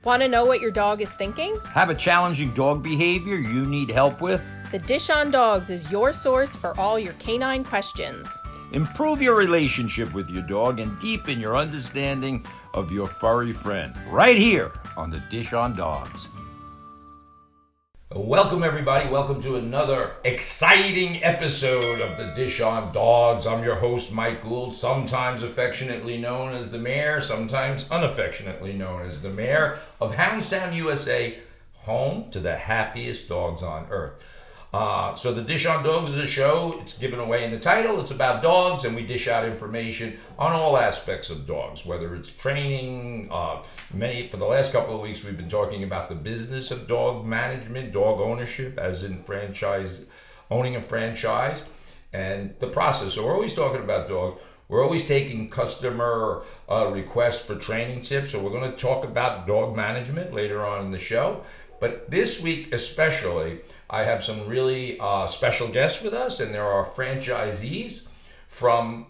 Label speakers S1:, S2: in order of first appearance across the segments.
S1: Want to know what your dog is thinking?
S2: Have a challenging dog behavior you need help with?
S1: The Dish on Dogs is your source for all your canine questions.
S2: Improve your relationship with your dog and deepen your understanding of your furry friend. Right here on the Dish on Dogs. Welcome everybody, welcome to another exciting episode of the Dish on Dogs. I'm your host Mike Gould, sometimes affectionately known as the Mayor, sometimes unaffectionately known as the Mayor of Houndstown, USA, home to the happiest dogs on earth. So the Dish on Dogs is a show, it's given away in the title, it's about dogs, and we dish out information on all aspects of dogs, whether it's training. For the last couple of weeks we've been talking about the business of dog management, dog ownership, as in owning a franchise, and the process. So we're always talking about dogs. We're always taking customer requests for training tips, so we're going to talk about dog management later on in the show. But this week especially, I have some really special guests with us, and there are franchisees from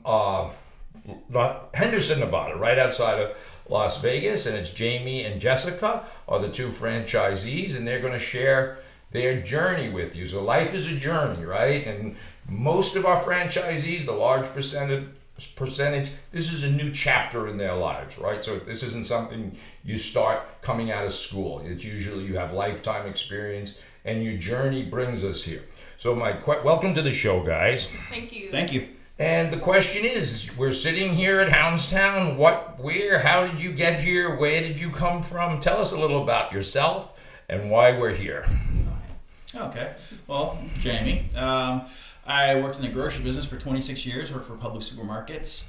S2: Henderson, Nevada, right outside of Las Vegas, and it's Jamie and Jessica are the two franchisees, and they're going to share their journey with you. So life is a journey, right? And most of our franchisees, the large percentage, this is a new chapter in their lives, right? So this isn't something you start coming out of school. It's usually you have lifetime experience, and your journey brings us here. So welcome to the show, guys.
S3: Thank you.
S4: Thank you.
S2: And the question is, we're sitting here at Houndstown. How did you get here? Where did you come from? Tell us a little about yourself and why we're here.
S4: Okay. Well, Jamie. I worked in the grocery business for 26 years, worked for public supermarkets,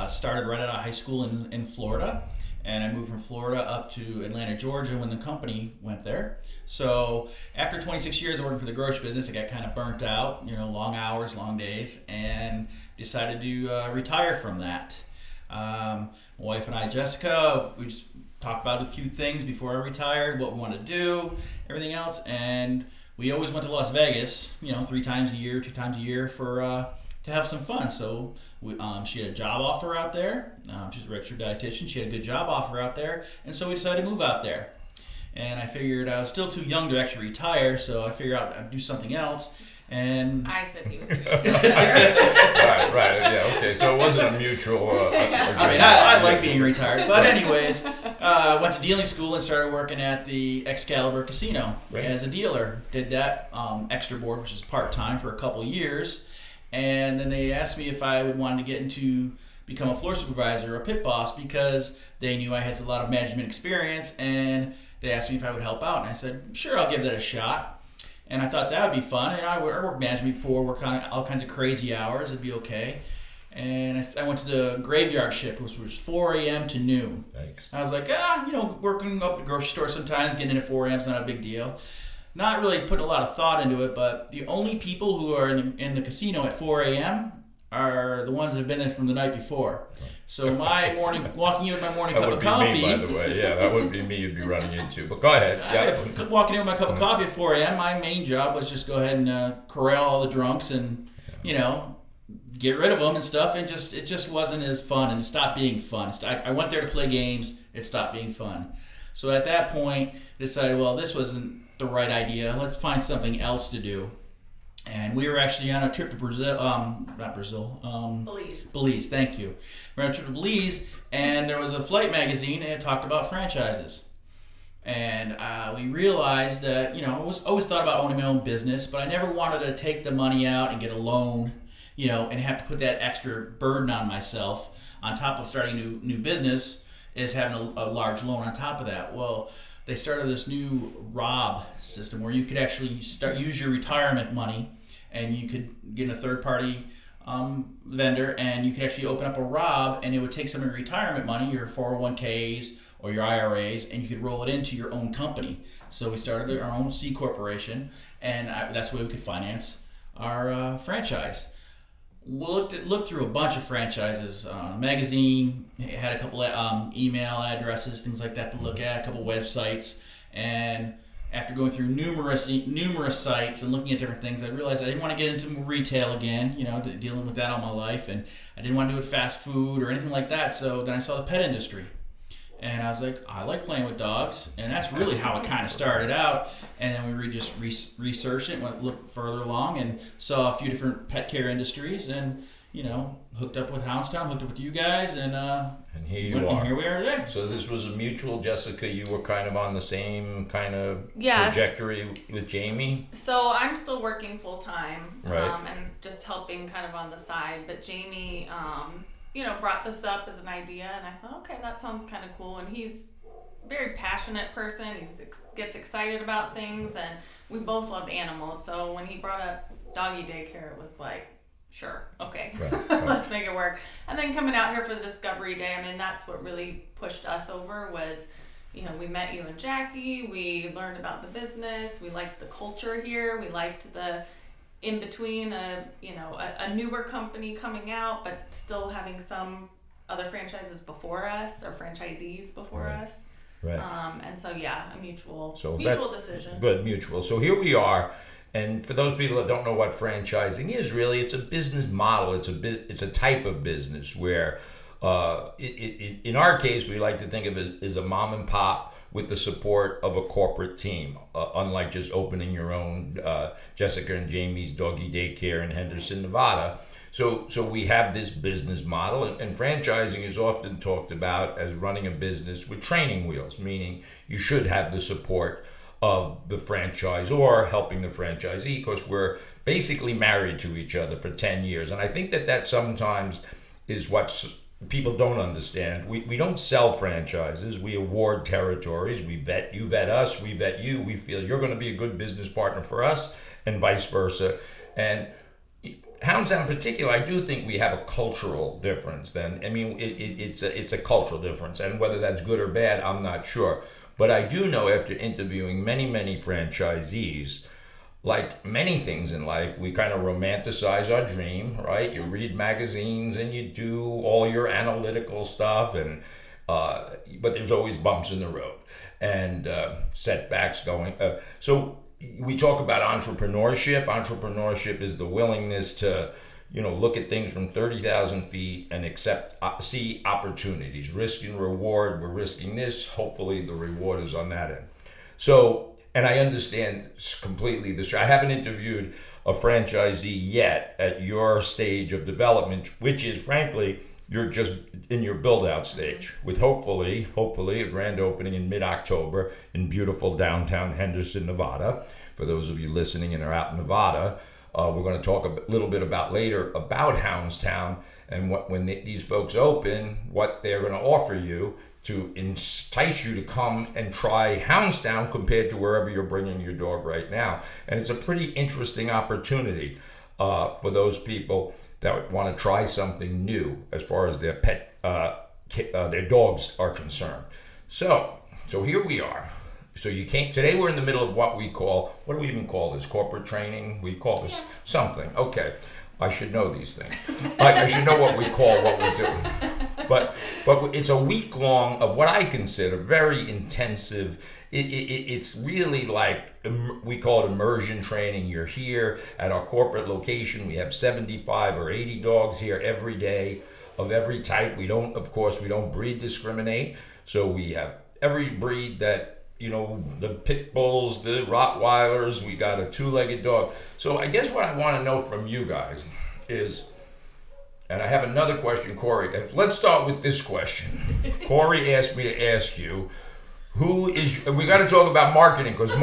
S4: started right out of high school in Florida, and I moved from Florida up to Atlanta, Georgia when the company went there. So after 26 years of working for the grocery business, I got kind of burnt out, long hours, long days, and decided to retire from that. My wife and I, Jessica, we just talked about a few things before I retired, what we wanted to do, everything else, and we always went to Las Vegas, 3 times a year, 2 times a year to have some fun. So she had a job offer out there. She's a registered dietitian. She had a good job offer out there, and so we decided to move out there. And I figured I was still too young to actually retire, so I figured I'd do something else. And
S3: I said he was too young.
S2: Right, yeah, okay. So it wasn't a mutual agreement.
S4: I like being retired. But anyways, went to dealing school and started working at the Excalibur Casino as a dealer. Did that extra board, which is part-time, for a couple of years. And then they asked me if I would want to get into become a floor supervisor or a pit boss, because they knew I had a lot of management experience, and they asked me if I would help out. And I said, sure, I'll give that a shot. And I thought that would be fun. And I worked management before, worked on all kinds of crazy hours. It'd be okay. And I went to the graveyard shift, which was 4 a.m. to noon.
S2: Thanks.
S4: I was like, working up at the grocery store sometimes, getting in at 4 a.m. is not a big deal. Not really putting a lot of thought into it, but the only people who are in the casino at 4 a.m. are the ones that have been there from the night before. So walking in with my morning cup of coffee.
S2: That would be me, by the way. Yeah, that wouldn't be me you'd be running into. But go ahead. Yeah.
S4: Walking in with my cup of coffee at 4 a.m., my main job was just go ahead and corral all the drunks and, get rid of them and stuff. And it just wasn't as fun, and it stopped being fun. I went there to play games. It stopped being fun. So at that point, I decided, well, this wasn't the right idea. Let's find something else to do. And we were actually on a trip to Belize, thank you. We were on a trip to Belize, and there was a flight magazine, and it talked about franchises. And we realized that, I always thought about owning my own business, but I never wanted to take the money out and get a loan, and have to put that extra burden on myself. On top of starting a new business is having a large loan on top of that. Well, they started this new ROB system where you could actually use your retirement money, and you could get a third-party vendor, and you could actually open up a ROB, and it would take some of your retirement money, your 401ks or your IRAs, and you could roll it into your own company. So we started our own C corporation, and that's the way we could finance our franchise. We looked through a bunch of franchises. Magazine, it had a couple of email addresses, things like that to look at, a couple websites, and after going through numerous sites and looking at different things, I realized I didn't want to get into retail again, dealing with that all my life, and I didn't want to do it fast food or anything like that. So then I saw the pet industry, And I was like, I like playing with dogs, and that's really how it kind of started out. And then we just researched it, went looked further along, and saw a few different pet care industries, and hooked up with Houndstown, hooked up with you guys, and
S2: here you are.
S4: And here we are today.
S2: So this was a mutual. Jessica, you were kind of on the same kind of trajectory with Jamie.
S3: So I'm still working full time,
S2: right.
S3: And just helping kind of on the side. But Jamie, brought this up as an idea, and I thought, okay, that sounds kind of cool. And he's a very passionate person. He gets excited about things, and we both love animals. So when he brought up doggy daycare, it was like, sure, okay, right. Let's make it work. And then coming out here for the Discovery Day, I mean, that's what really pushed us over was, we met you and Jackie. We learned about the business. We liked the culture here. We liked the in between a newer company coming out, but still having some other franchises before us or franchisees before us.
S2: Right.
S3: And so a mutual decision.
S2: Good, mutual. So here we are, and for those people that don't know what franchising is, really, it's a business model. It's a type of business where, in our case, we like to think of it as a mom and pop with the support of a corporate team, unlike just opening your own Jessica and Jamie's doggy daycare in Henderson, Nevada. So we have this business model, and franchising is often talked about as running a business with training wheels, meaning you should have the support of the franchisor helping the franchisee, because we're basically married to each other for 10 years. And I think that sometimes is what people don't understand. We don't sell franchises. We award territories. We vet you, vet us, we vet you. We feel you're going to be a good business partner for us, and vice versa. And Houndstown in particular, I do think we have a cultural difference. Then I mean, it's a cultural difference, and whether that's good or bad, I'm not sure. But I do know, after interviewing many franchisees, like many things in life, we kind of romanticize our dream, right? You read magazines and you do all your analytical stuff, and but there's always bumps in the road and setbacks going. So we talk about entrepreneurship. Entrepreneurship is the willingness to, look at things from 30,000 feet and see opportunities, risk and reward. We're risking this. Hopefully the reward is on that end. So. And I understand completely this. I haven't interviewed a franchisee yet at your stage of development, which is, frankly, you're just in your build-out stage, with hopefully a grand opening in mid-October in beautiful downtown Henderson, Nevada. For those of you listening and are out in Nevada, we're going to talk a little bit later about Houndstown and when these folks open, what they're going to offer you to entice you to come and try Houndstown compared to wherever you're bringing your dog right now. And it's a pretty interesting opportunity for those people that want to try something new as far as their pet, their dogs are concerned. So here we are. So today we're in the middle of what do we even call this? Corporate training? We call this something. Okay. I should know these things. I should know what we call what we're doing. But it's a week long of what I consider very intensive. It's really like, we call it immersion training. You're here at our corporate location. We have 75 or 80 dogs here every day of every type. We don't breed discriminate. So we have every breed that, the pit bulls, the Rottweilers, we got a two-legged dog. So I guess what I want to know from you guys is, and I have another question, Corey. Let's start with this question. Corey asked me to ask you, we got to talk about marketing, because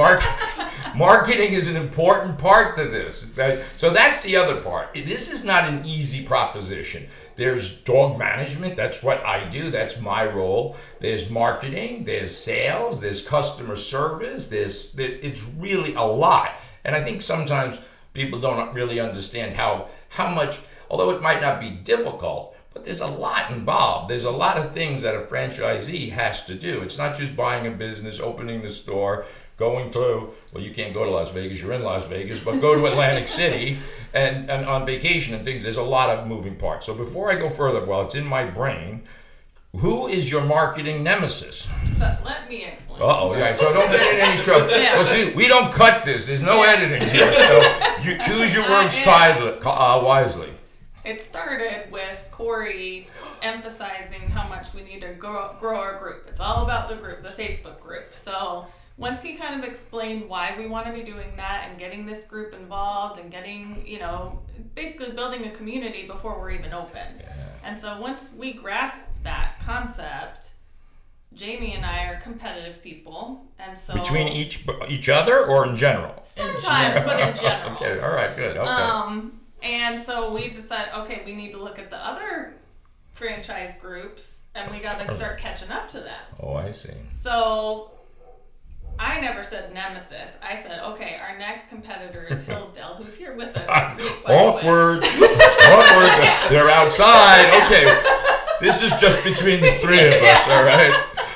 S2: marketing is an important part to this. So that's the other part. This is not an easy proposition. There's dog management. That's what I do. That's my role. There's marketing. There's sales. There's customer service. It's really a lot. And I think sometimes people don't really understand how much, although it might not be difficult, but there's a lot involved. There's a lot of things that a franchisee has to do. It's not just buying a business, opening the store, going to, well, you can't go to Las Vegas, you're in Las Vegas, but go to Atlantic City and on vacation and things. There's a lot of moving parts. So before I go further, while it's in my brain, who is your marketing nemesis?
S3: So let me explain.
S2: Yeah, so don't get in any trouble.
S3: Yeah.
S2: Well, see, we don't cut this. There's no editing here, so you choose your words wisely.
S3: it started with Corey emphasizing how much we need to grow our group. It's all about the group, the Facebook group. So once he kind of explained why we want to be doing that and getting this group involved and getting, basically building a community before we're even open.
S2: Yeah.
S3: And so once we grasped that concept, Jamie and I are competitive people, and so
S2: Between each other or in general?
S3: sometimes, but in general.
S2: Okay, all right, good. Okay.
S3: And so we decided, okay, we need to look at the other franchise groups, and we got to start catching up to them.
S2: Oh, I see.
S3: So I never said nemesis. I said, okay, our next competitor is Hillsdale, who's here with us this week. By the way.
S2: Awkward. Awkward. They're outside. Okay. This is just between the three of us, all right?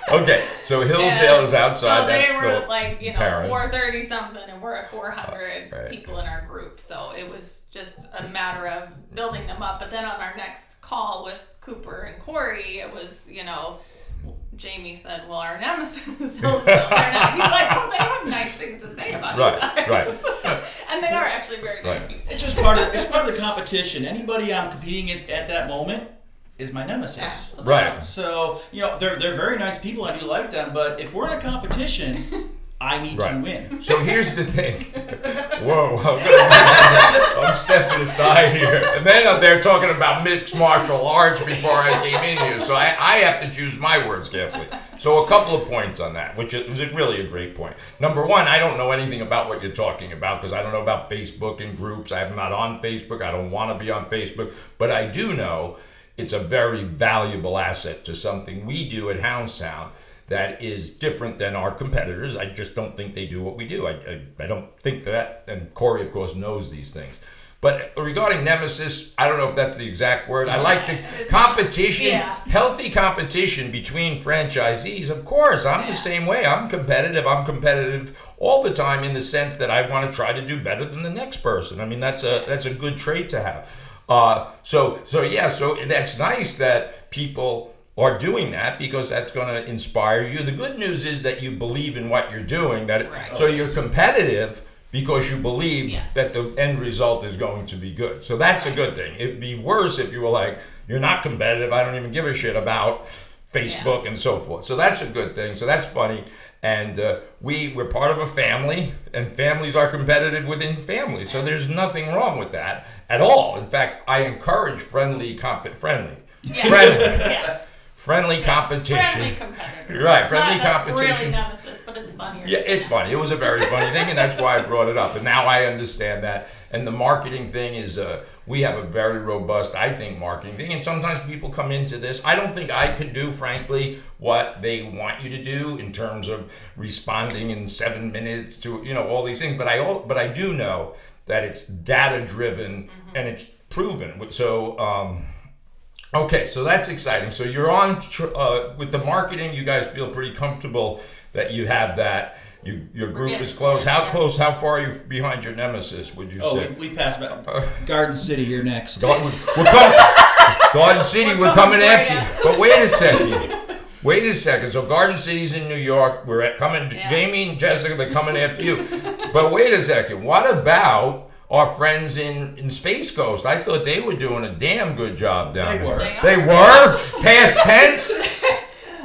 S2: Okay, so Hillsdale is outside.
S3: So
S2: That's
S3: they were
S2: the
S3: like,
S2: parent.
S3: 430 something, and we're at 400
S2: Right.
S3: people in our group. So it was just a matter of building them up. But then on our next call with Cooper and Corey, it was, Jamie said, well, our nemesis is Hillsdale. They're not. He's like, well, they have nice things to say about you guys.
S2: Right.
S3: And they are actually very nice
S2: Right.
S3: people.
S4: It's just part of the competition. Anybody I'm competing against at that moment is my nemesis.
S3: Yeah.
S2: Right.
S4: So, they're very nice people. I do like them, but if we're in a competition, I need to win.
S2: So here's the thing. Whoa, I'm stepping aside here. And then up there talking about mixed martial arts before I came in here. So I have to choose my words carefully. So a couple of points on that, which is really a great point. Number one, I don't know anything about what you're talking about because I don't know about Facebook and groups. I'm not on Facebook. I don't want to be on Facebook. But I do know it's a very valuable asset to something we do at Houndstown that is different than our competitors. I just don't think they do what we do. I don't think that, and Corey, of course, knows these things. But regarding nemesis, I don't know if that's the exact word. I like the competition, healthy competition between franchisees. Of course, I'm the same way. I'm competitive all the time in the sense that I want to try to do better than the next person. I mean, that's a good trait to have. So that's nice that people are doing that because that's going to inspire you. The good news is that you believe in what you're doing. So you're competitive because you believe that the end result is going to be good. So that's a good thing. It'd be worse if you were like, you're not competitive. I don't even give a shit about Facebook and so forth. So that's a good thing. So that's funny. And we're part of a family, and families are competitive within families. So there's nothing wrong with that at all. In fact, I encourage friendly competition.
S3: Friendly competition.
S2: Right, friendly competition.
S3: Really nemesis, but it's funnier.
S2: Yeah, it's funny. It was a very funny thing, and that's why I brought it up. And now I understand that. And the marketing thing is, we have a very robust, I think, marketing thing. And sometimes people come into this. I don't think I could do, frankly, what they want you to do in terms of responding in 7 minutes to, all these things. But I do know that it's data-driven and it's proven. So, okay, so that's exciting. So you're on with the marketing. You guys feel pretty comfortable that you have that. Your group is close. How close? How far are you behind your nemesis? Would you say?
S4: We passed about Garden City here next.
S2: Garden City. We're coming after you. But wait a second. So Garden City's in New York. We're coming. Jamie and Jessica, they're coming after you. But wait a second. What about our friends in Space Coast? I thought they were doing a damn good job down there. They were? Past tense?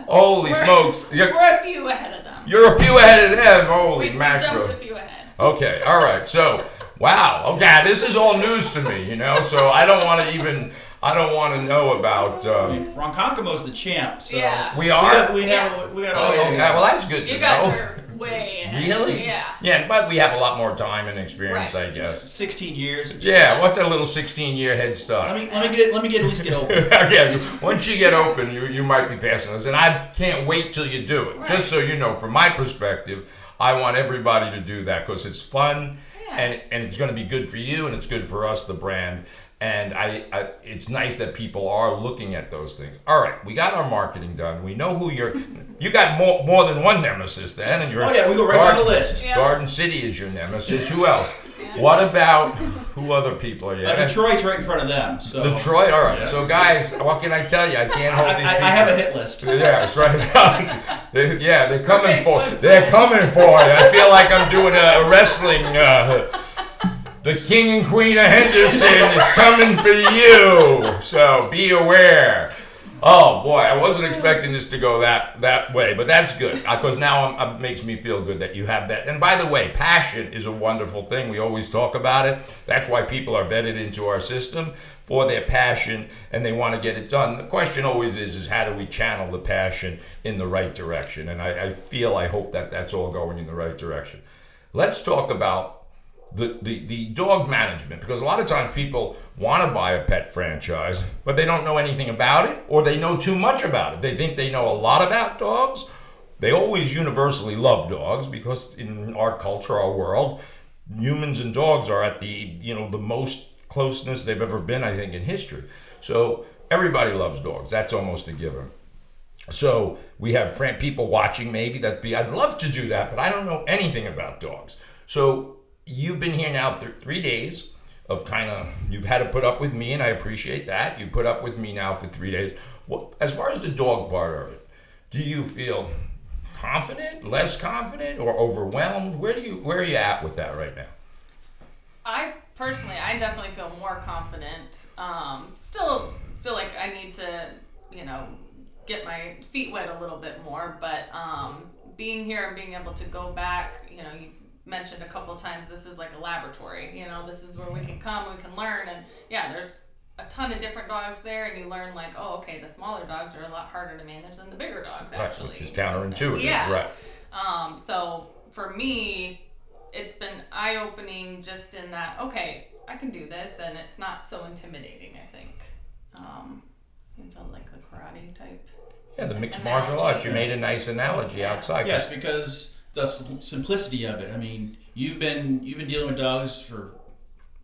S2: Holy smokes.
S3: We're a few ahead of them.
S2: You're a few ahead of them. Holy mackerel.
S3: We jumped a few ahead.
S2: Okay, all right. So, wow. Okay, this is all news to me, So I don't want to know about.
S4: Ronkonkoma the champ. So
S2: we are.
S4: We got.
S2: Okay. Well, that's good to know.
S3: You guys are way ahead.
S2: Really?
S3: Yeah.
S2: Yeah, but we have a lot more time and experience, I guess.
S4: 16 years.
S2: Yeah. What's a little 16-year head start?
S4: Let me at least get open.
S2: Yeah. Once you get open, you might be passing us, and I can't wait till you do it. Right. Just so you know, from my perspective, I want everybody to do that because it's fun, and it's going to be good for you, and it's good for us, the brand. And it's nice that people are looking at those things. All right, we got our marketing done. We know who you got more than one nemesis then. And
S4: we go right down the list.
S2: Yeah. Garden City is your nemesis. Who else? What about, who other people are you?
S4: Detroit's right in front of them. So.
S2: Detroit? All right. Yeah. So guys, what can I tell you? I can't hold these people.
S4: I have a hit list.
S2: Yeah, that's right. They're coming for you. I feel like I'm doing a wrestling The king and queen of Henderson is coming for you. So be aware. Oh boy, I wasn't expecting this to go that way, but that's good because now it makes me feel good that you have that. And by the way, passion is a wonderful thing. We always talk about it. That's why people are vetted into our system for their passion, and they want to get it done. The question always is how do we channel the passion in the right direction? And I hope that that's all going in the right direction. Let's talk about the dog management, because a lot of times people want to buy a pet franchise, but they don't know anything about it, or they know too much about it. They think they know a lot about dogs. They always universally love dogs because in our culture, our world, humans and dogs are at the most closeness they've ever been, I think, in history. So everybody loves dogs. That's almost a given. So we have people watching maybe I'd love to do that, but I don't know anything about dogs. So you've been here now 3 days of you've had to put up with me, and I appreciate that. You put up with me now for 3 days. Well, as far as the dog part of it, do you feel confident, less confident, or overwhelmed? Where are you at with that right now?
S3: I definitely feel more confident. Still feel like I need to, get my feet wet a little bit more, but being here and being able to go back, you mentioned a couple of times this is like a laboratory. This is where we can come, we can learn, and yeah, there's a ton of different dogs there, and you learn like, oh, okay, the smaller dogs are a lot harder to manage than the bigger dogs, actually.
S2: Right, which is counterintuitive.
S3: Yeah.
S2: Right.
S3: So for me, it's been eye-opening just in that, okay, I can do this, and it's not so intimidating, I think. Like the karate type.
S2: Yeah, the mixed martial arts. You made a nice analogy outside.
S4: Yes, because the simplicity of it. I mean, you've been dealing with dogs for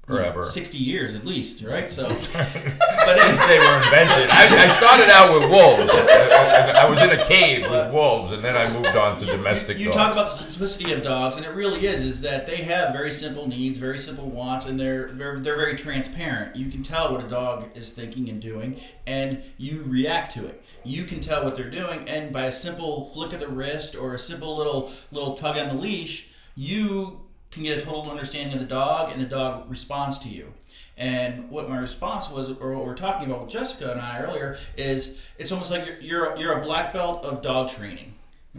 S2: forever,
S4: 60 years at least, right? So,
S2: but since they were invented, I started out with wolves. I was in a cave with wolves, and then I moved on to domestic
S4: you
S2: dogs.
S4: You talk about the simplicity of dogs, and it really is that they have very simple needs, very simple wants, and they're very transparent. You can tell what a dog is thinking and doing, and you react to it. You can tell what they're doing, and by a simple flick of the wrist or a simple little tug on the leash, you can get a total understanding of the dog, and the dog responds to you. And what my response was, or what we're talking about with Jessica and I earlier, is it's almost like you're a black belt of dog training.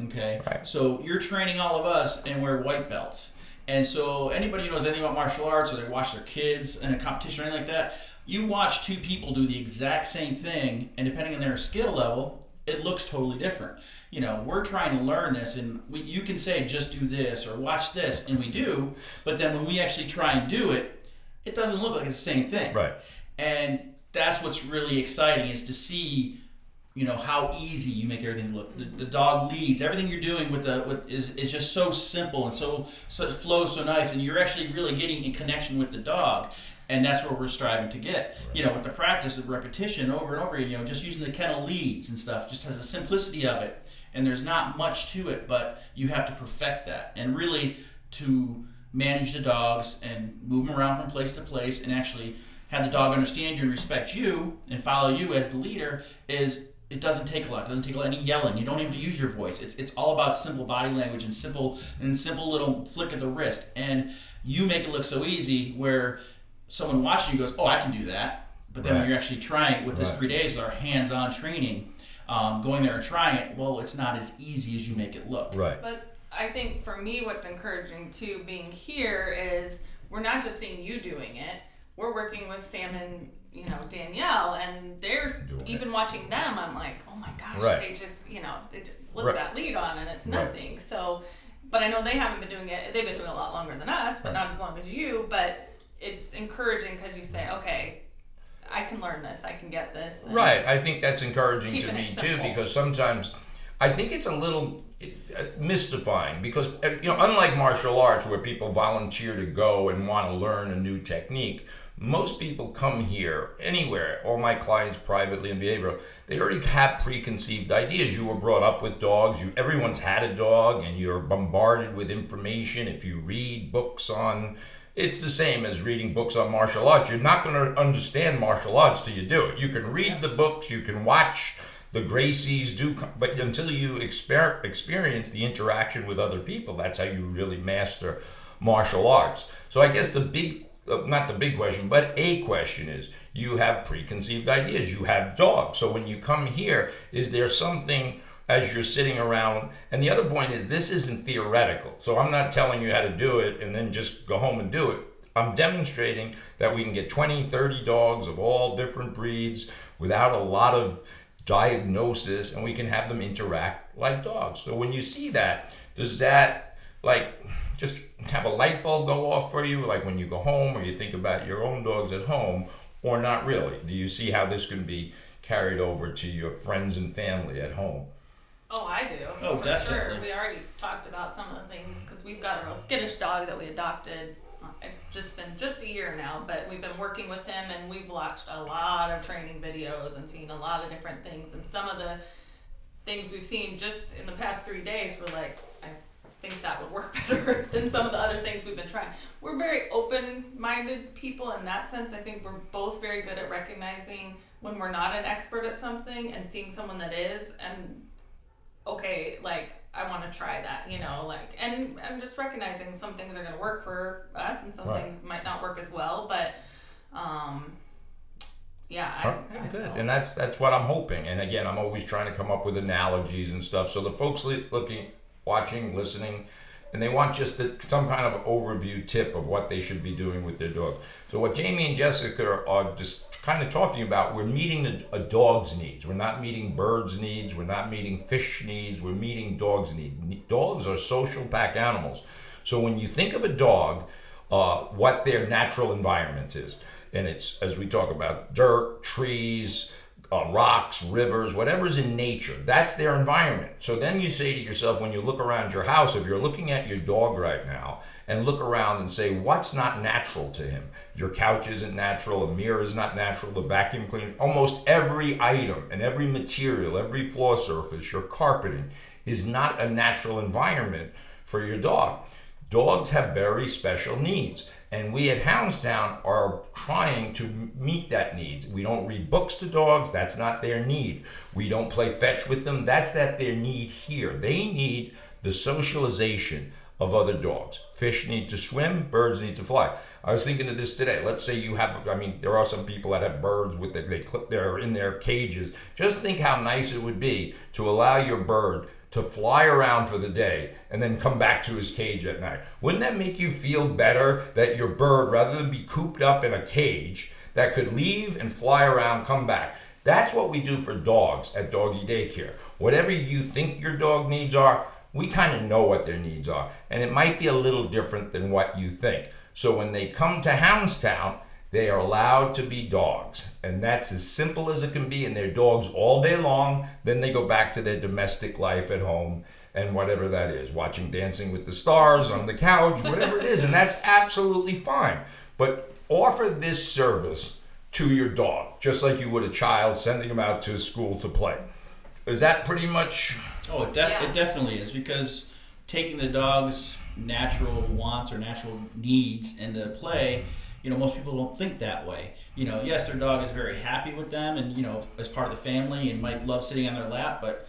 S4: Okay,
S2: right.
S4: So you're training all of us, and we're white belts. And so anybody who knows anything about martial arts, or they watch their kids in a competition or anything like that, you watch two people do the exact same thing, and depending on their skill level, it looks totally different. We're trying to learn this, and you can say, just do this or watch this, and we do, but then when we actually try and do it, it doesn't look like it's the same thing.
S2: Right. And
S4: that's what's really exciting, is to see, how easy you make everything look. The dog leads, everything you're doing is just so simple, and so it flows so nice, and you're actually really getting in connection with the dog. And that's what we're striving to get. With the practice of repetition over and over again, just using the kennel leads and stuff, just has a simplicity of it. And there's not much to it, but you have to perfect that. And really, to manage the dogs and move them around from place to place and actually have the dog understand you and respect you and follow you as the leader, it doesn't take a lot. It doesn't take any yelling. You don't even have to use your voice. It's all about simple body language and simple little flick of the wrist. And you make it look so easy where someone watching you goes, oh, I can do that. But then when you're actually trying it with this 3 days with our hands-on training, going there and trying it, well, it's not as easy as you make it look.
S2: Right.
S3: But I think for me, what's encouraging too, being here, is we're not just seeing you doing it. We're working with Sam and Danielle, and they're even watching them. I'm like, oh my gosh, they just slip that lead on, and it's nothing. Right. So, but I know they haven't been doing it. They've been doing it a lot longer than us, but not as long as you. But it's encouraging because you say, okay, I can learn this, I can get this.
S2: Right. I think that's encouraging to me too, because sometimes I think it's a little mystifying, because unlike martial arts where people volunteer to go and want to learn a new technique, most people come here anywhere. All my clients privately in behavioral, they already have preconceived ideas. You were brought up with dogs. Everyone's had a dog, and you're bombarded with information. If you read books on, it's the same as reading books on martial arts. You're not going to understand martial arts till you do it. You can read the books, you can watch the Gracies do, but until you experience the interaction with other people, that's how you really master martial arts. So I guess the big not the big question, but a question is, you have preconceived ideas. You have dogs. So when you come here, is there something as you're sitting around? And the other point is, this isn't theoretical. So I'm not telling you how to do it and then just go home and do it. I'm demonstrating that we can get 20, 30 dogs of all different breeds without a lot of diagnosis, and we can have them interact like dogs. So when you see that, does that just have a light bulb go off for you, like when you go home or you think about your own dogs at home, or not really? Do you see how this can be carried over to your friends and family at home?
S3: Oh, I do.
S4: Oh,
S3: for
S4: definitely.
S3: Sure. We already talked about some of the things because we've got a real skittish dog that we adopted. It's just been just a year now, but we've been working with him and we've watched a lot of training videos and seen a lot of different things. And some of the things we've seen just in the past 3 days were like, I think that would work better than some of the other things we've been trying. We're very open-minded people in that sense. I think we're both very good at recognizing when we're not an expert at something and seeing someone that is, and okay, like, I want to try that, and I'm just recognizing some things are going to work for us and some things might not work as well, but
S2: Good. And that's what I'm hoping. And again, I'm always trying to come up with analogies and stuff. So the folks watching, listening, and they want just some kind of overview tip of what they should be doing with their dog. So what Jamie and Jessica are just kind of talking about, we're meeting a dog's needs. We're not meeting birds' needs. We're not meeting fish needs. We're meeting dogs' needs. Dogs are social pack animals. So when you think of a dog, what their natural environment is, and it's, as we talk about, dirt, trees, rocks, rivers, whatever's in nature, that's their environment. So then you say to yourself, when you look around your house, if you're looking at your dog right now, and look around and say, what's not natural to him? Your couch isn't natural, a mirror is not natural, the vacuum cleaner, almost every item and every material, every floor surface, your carpeting is not a natural environment for your dog. Dogs have very special needs. And we at Houndstown are trying to meet that need. We don't read books to dogs, that's not their need. We don't play fetch with them, that's not their need here. They need the socialization of other dogs. Fish need to swim, birds need to fly. I was thinking of this today. Let's say you have, there are some people that have birds with they're in their cages. Just think how nice it would be to allow your bird to fly around for the day and then come back to his cage at night. Wouldn't that make you feel better that your bird, rather than be cooped up in a cage, that could leave and fly around, come back? That's what we do for dogs at doggy daycare. Whatever you think your dog needs are, we kind of know what their needs are. And it might be a little different than what you think. So when they come to Houndstown, they are allowed to be dogs. And that's as simple as it can be. And they're dogs all day long. Then they go back to their domestic life at home and whatever that is, watching Dancing with the Stars on the couch, whatever it is. And that's absolutely fine. But offer this service to your dog, just like you would a child, sending them out to school to play. Is that pretty much...
S4: Oh, it definitely is, because taking the dog's natural wants or natural needs into play, most people don't think that way. Yes, their dog is very happy with them and, as part of the family and might love sitting on their lap, but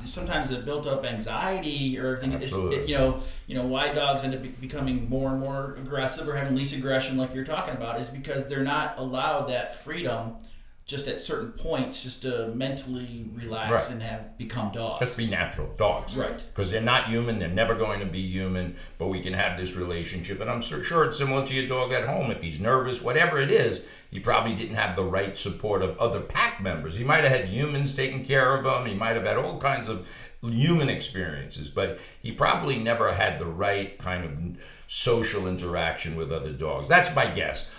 S4: sometimes the built up anxiety or everything, why dogs end up becoming more and more aggressive or having least aggression like you're talking about is because they're not allowed that freedom just at certain points, just to mentally relax and become dogs.
S2: Just be natural, dogs.
S4: Right.
S2: Because they're not human, they're never going to be human, but we can have this relationship. And I'm sure it's similar to your dog at home. If he's nervous, whatever it is, he probably didn't have the right support of other pack members. He might have had humans taking care of him, he might have had all kinds of human experiences, but he probably never had the right kind of social interaction with other dogs. That's my guess.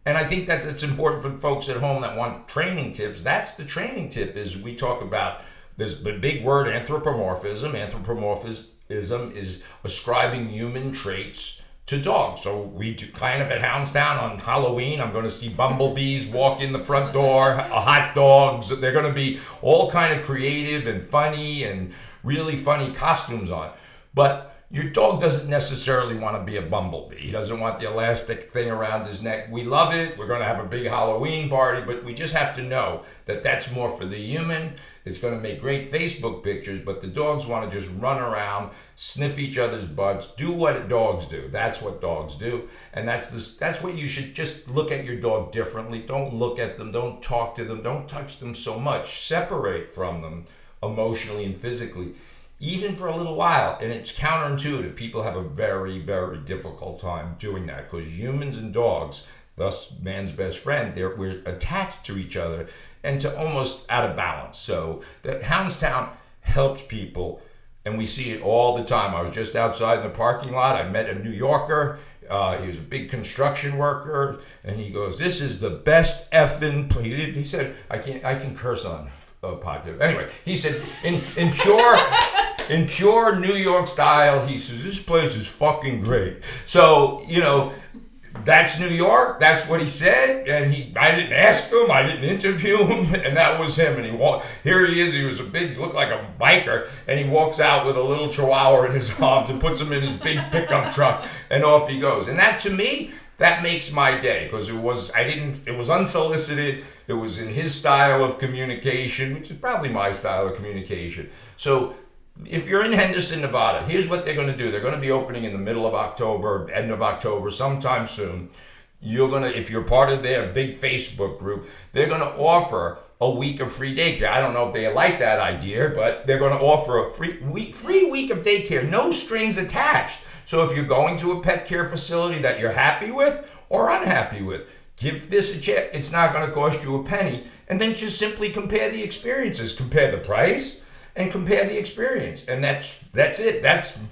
S2: And I think that it's important for folks at home that want training tips. That's the training tip, is we talk about this the big word anthropomorphism. Anthropomorphism is ascribing human traits to dogs. So we do kind of at Houndstown on Halloween, I'm going to see bumblebees walk in the front door, hot dogs. They're going to be all kind of creative and funny and really funny costumes on. But your dog doesn't necessarily want to be a bumblebee. He doesn't want the elastic thing around his neck. We love it. We're going to have a big Halloween party, but we just have to know that that's more for the human. It's going to make great Facebook pictures, but the dogs want to just run around, sniff each other's butts, do what dogs do. That's what dogs do. And that's what you should just look at your dog differently. Don't look at them. Don't talk to them. Don't touch them so much. Separate from them emotionally and physically, even for a little while. And it's counterintuitive. People have a very, very difficult time doing that because humans and dogs, thus man's best friend, we're attached to each other and to almost out of balance. So that Houndstown helps people, and we see it all the time. I was just outside in the parking lot. I met a New Yorker. He was a big construction worker, and he goes, "This is the best effing place." He said, "I can curse on a podcast." Anyway, he said, in pure New York style, he says, "This place is fucking great." So, that's New York. That's what he said. And I didn't ask him. I didn't interview him. And that was him. And here he is. He was looked like a biker. And he walks out with a little chihuahua in his arms and puts him in his big pickup truck. And off he goes. And that, to me, that makes my day. Because it was unsolicited. It was in his style of communication, which is probably my style of communication. So if you're in Henderson, Nevada, here's what they're going to do. They're going to be opening in the middle of October, end of October, sometime soon. If you're part of their big Facebook group, they're going to offer a week of free daycare. I don't know if they like that idea, but they're going to offer a free week of daycare, no strings attached. So if you're going to a pet care facility that you're happy with or unhappy with, give this a check. It's not going to cost you a penny. And then just simply compare the experiences. Compare the price and compare the experience. And that's it.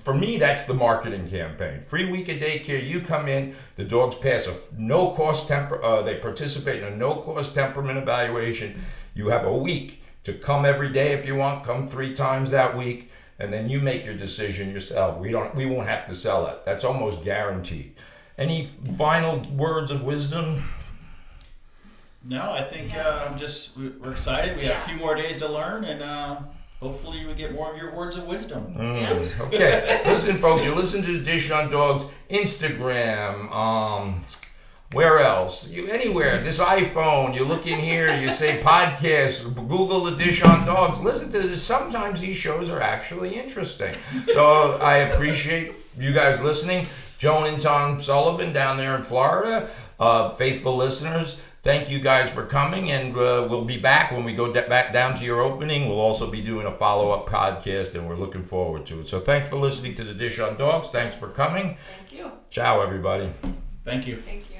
S2: For me, that's the marketing campaign. Free week of daycare. You come in, the dogs pass they participate in a no-cost temperament evaluation. You have a week to come every day if you want, come 3 times that week, and then you make your decision yourself. We won't have to sell it. That's almost guaranteed. Any final words of wisdom?
S4: No, I think we're excited. We have a few more days to learn, and hopefully we get more of your words of wisdom.
S2: Okay. Listen, folks, you listen to the Dish on Dogs Instagram, where else? Anywhere. This iPhone, you look in here, you say podcast, Google the Dish on Dogs. Listen to this. Sometimes these shows are actually interesting. So I appreciate you guys listening. Joan and Tom Sullivan down there in Florida, faithful listeners. Thank you guys for coming, and we'll be back when we go back down to your opening. We'll also be doing a follow-up podcast, and we're looking forward to it. So thanks for listening to the Dish on Dogs. Thanks for coming.
S3: Thank you.
S2: Ciao, everybody.
S4: Thank you.
S3: Thank you.